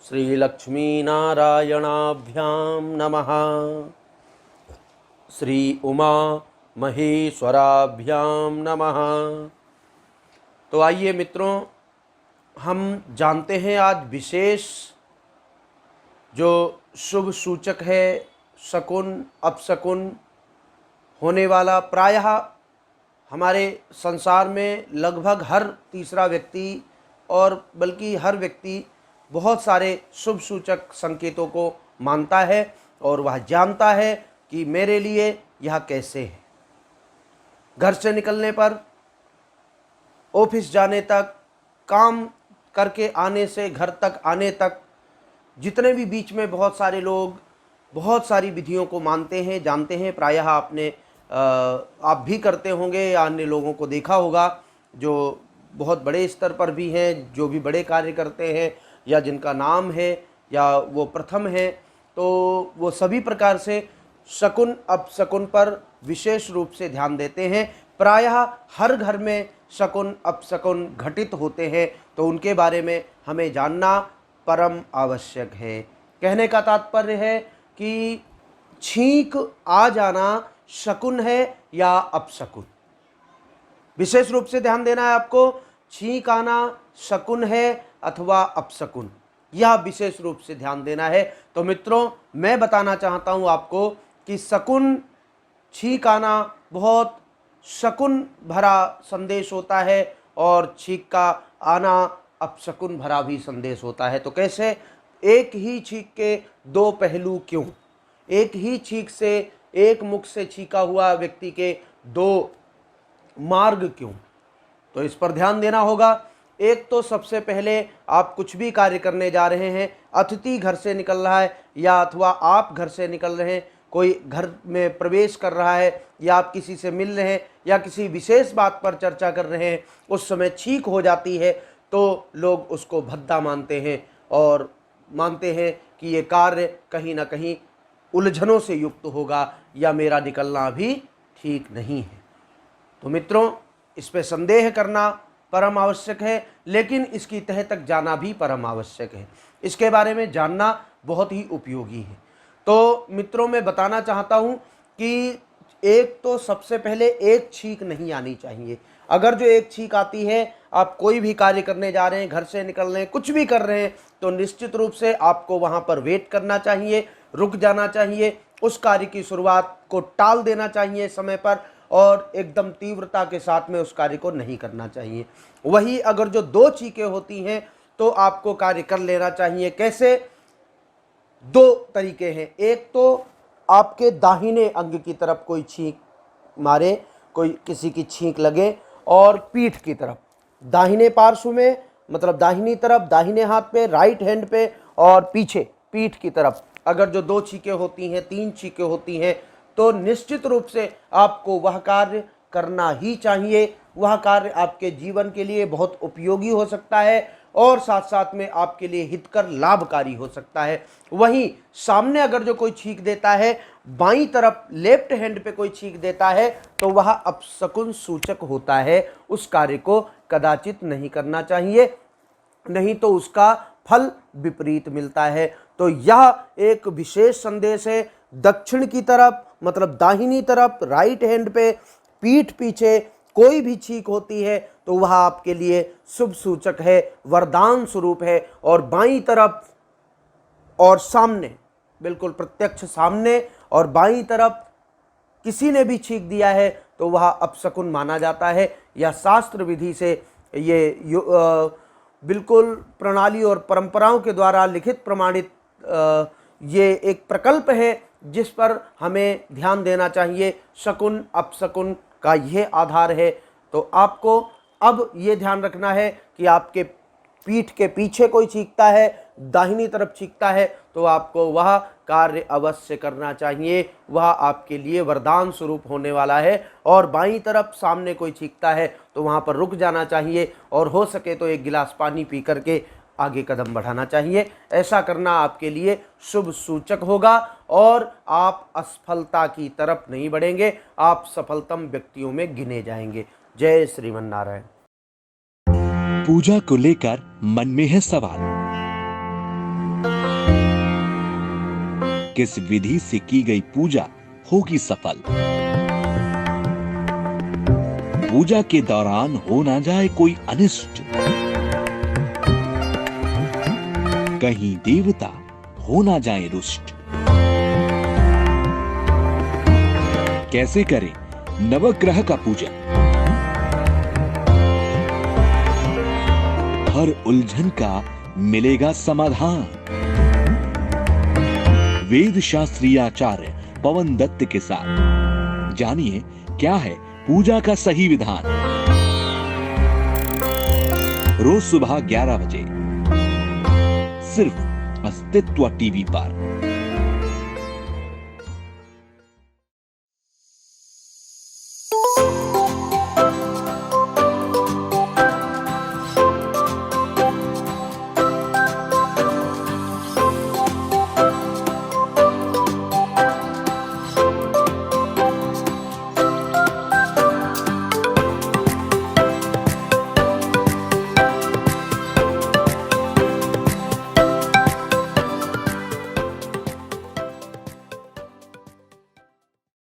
श्री लक्ष्मी नारायणाभ्यां नमः। श्री उमा महेश्वराभ्यां नमः। तो आइए मित्रों, हम जानते हैं आज विशेष जो शुभ सूचक है, शकुन अपशकुन होने वाला। प्रायः हमारे संसार में लगभग हर तीसरा व्यक्ति और बल्कि हर व्यक्ति बहुत सारे शुभ सूचक संकेतों को मानता है और वह जानता है कि मेरे लिए यह कैसे है। घर से निकलने पर, ऑफिस जाने तक, काम करके आने से घर तक आने तक, जितने भी बीच में बहुत सारे लोग बहुत सारी विधियों को मानते हैं, जानते हैं। प्रायः आप भी करते होंगे या अन्य लोगों को देखा होगा जो बहुत बड़े स्तर पर भी हैं, जो भी बड़े कार्य करते हैं या जिनका नाम है या वो प्रथम है, तो वो सभी प्रकार से शकुन अपशकुन पर विशेष रूप से ध्यान देते हैं। प्रायः हर घर में शकुन अपशकुन घटित होते हैं, तो उनके बारे में हमें जानना परम आवश्यक है। कहने का तात्पर्य है कि छींक आ जाना शकुन है या अपशकुन, विशेष रूप से ध्यान देना है आपको। छींक आना शकुन है अथवा अपशकुन, यह विशेष रूप से ध्यान देना है। तो मित्रों, मैं बताना चाहता हूं आपको कि शकुन छींक आना बहुत शकुन भरा संदेश होता है और छींक का आना अपशकुन भरा भी संदेश होता है। तो कैसे? एक ही छींक के दो पहलू क्यों? एक ही छींक से, एक मुख से छींका हुआ व्यक्ति के दो मार्ग क्यों? तो इस पर ध्यान देना होगा। एक तो सबसे पहले आप कुछ भी कार्य करने जा रहे हैं, अतिथि घर से निकल रहा है या अथवा आप घर से निकल रहे हैं, कोई घर में प्रवेश कर रहा है या आप किसी से मिल रहे हैं या किसी विशेष बात पर चर्चा कर रहे हैं, उस समय छींक हो जाती है तो लोग उसको भद्दा मानते हैं और मानते हैं कि ये कार्य कहीं ना कहीं उलझनों से युक्त होगा या मेरा निकलना भी ठीक नहीं है। तो मित्रों, इस पे संदेह करना परम आवश्यक है, लेकिन इसकी तह तक जाना भी परम आवश्यक है। इसके बारे में जानना बहुत ही उपयोगी है। तो मित्रों, मैं बताना चाहता हूं कि एक तो सबसे पहले एक छींक नहीं आनी चाहिए। अगर जो एक छींक आती है, आप कोई भी कार्य करने जा रहे हैं, घर से निकल रहे हैं, कुछ भी कर रहे हैं, तो निश्चित रूप से आपको वहां पर वेट करना चाहिए, रुक जाना चाहिए, उस कार्य की शुरुआत को टाल देना चाहिए समय पर और एकदम तीव्रता के साथ में उस कार्य को नहीं करना चाहिए। वही अगर जो दो छींकें होती हैं तो आपको कार्य कर लेना चाहिए। कैसे? दो तरीके हैं। एक तो आपके दाहिने अंग की तरफ कोई छींक मारे, कोई किसी की छींक लगे, और पीठ की तरफ, दाहिने पार्श्व में, मतलब दाहिनी तरफ, दाहिने हाथ पे, राइट हैंड पे, और पीछे पीठ की तरफ अगर जो दो छींकें होती हैं, तीन छींकें होती हैं, तो निश्चित रूप से आपको वह कार्य करना ही चाहिए। वह कार्य आपके जीवन के लिए बहुत उपयोगी हो सकता है और साथ साथ में आपके लिए हितकर लाभकारी हो सकता है। वहीं सामने अगर जो कोई छींक देता है, बाईं तरफ लेफ्ट हैंड पे कोई छींक देता है, तो वह अपशकुन सूचक होता है। उस कार्य को कदाचित नहीं करना चाहिए, नहीं तो उसका फल विपरीत मिलता है। तो यह एक विशेष संदेश है। दक्षिण की तरफ, मतलब दाहिनी तरफ, राइट हैंड पे, पीठ पीछे कोई भी छींक होती है तो वह आपके लिए शुभ सूचक है, वरदान स्वरूप है। और बाईं तरफ और सामने, बिल्कुल प्रत्यक्ष सामने और बाईं तरफ किसी ने भी छींक दिया है तो वह अपशकुन माना जाता है। या शास्त्र विधि से ये बिल्कुल प्रणाली और परंपराओं के द्वारा लिखित प्रमाणित ये एक प्रकल्प है जिस पर हमें ध्यान देना चाहिए। शकुन अपशकुन का यह आधार है। तो आपको अब ये ध्यान रखना है कि आपके पीठ के पीछे कोई छींकता है, दाहिनी तरफ छींकता है, तो आपको वह कार्य अवश्य करना चाहिए, वह आपके लिए वरदान स्वरूप होने वाला है। और बाईं तरफ सामने कोई छींकता है तो वहाँ पर रुक जाना चाहिए और हो सके तो एक गिलास पानी पी करके आगे कदम बढ़ाना चाहिए। ऐसा करना आपके लिए शुभ सूचक होगा और आप असफलता की तरफ नहीं बढ़ेंगे, आप सफलतम व्यक्तियों में गिने जाएंगे। जय श्रीमन नारायण। पूजा को लेकर मन में है सवाल, किस विधि से की गई पूजा होगी सफल। पूजा के दौरान हो ना जाए कोई अनिष्ट, कहीं देवता हो ना जाए रुष्ट। कैसे करें नवग्रह का पूजन, हर उलझन का मिलेगा समाधान। वेद शास्त्रीय आचार्य पवन दत्त के साथ जानिए क्या है पूजा का सही विधान। रोज सुबह 11 बजे सिर्फ अस्तित्व टीवी पर।